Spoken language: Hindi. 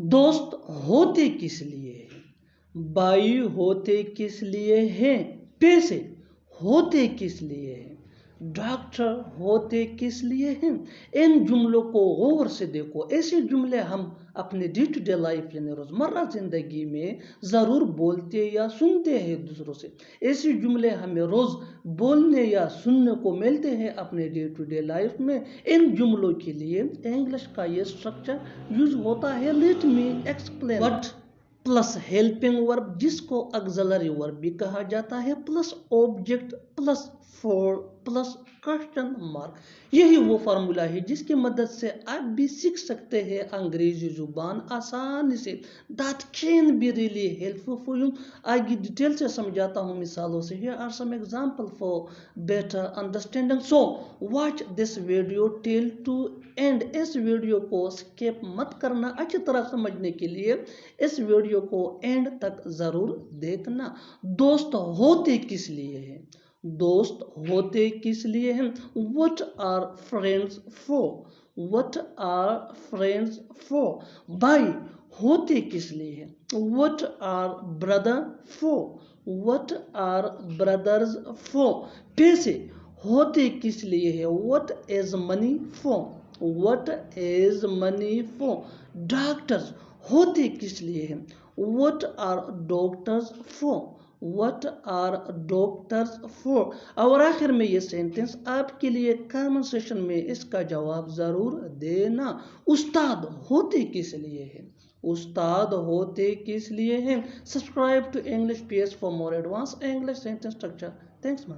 दोस्त होते किस लिए हैं? भाई होते किस लिए हैं? पैसे होते किस लिए हैं? डॉक्टर होते किस लिए हैं? इन जुमलों को गौर से देखो। ऐसे जुमले हम अपने डे टू डे लाइफ यानी रोजमर्रा जिंदगी में जरूर बोलते या सुनते हैं दूसरों से। ऐसे जुमले हमें रोज बोलने या सुनने को मिलते हैं अपने डे टू डे लाइफ में। इन जुमलों के लिए इंग्लिश का ये स्ट्रक्चर यूज होता है। Let me explain. What plus helping verb जिसको ऑक्सिलरी वर्ब भी कहा जाता है, plus object plus for plus question mark. यही वो फार्मूला है जिसकी मदद से आप भी सीख सकते हैं अंग्रेजी जुबान आसानी से। That can be really helpful for you. आगे डिटेल से समझाता हूँ मिसालों से। Here are some example for better understanding. So watch this video till to end. इस वीडियो को स्किप मत करना। अच्छी तरह समझने के लिए इस वीडियो को एंड तक जरूर देखना। दोस्त होते किस लिए हैं? दोस्त होते किस लिए हैं? What are friends for? What are friends for? भाई होते किस लिए हैं? What are brother for? What are brothers for? पैसे होते किस लिए हैं? What is money for? What is money for? Doctors होते किस लिए हैं? What are doctors for? What are doctors for? और आखिर में ये सेंटेंस आपके लिए कमेंट सेशन में इसका जवाब जरूर देना। उस्ताद होते किस लिए हैं? उस्ताद होते किस लिए हैं? Subscribe to English PS for more advance English sentence structure. Thanks man.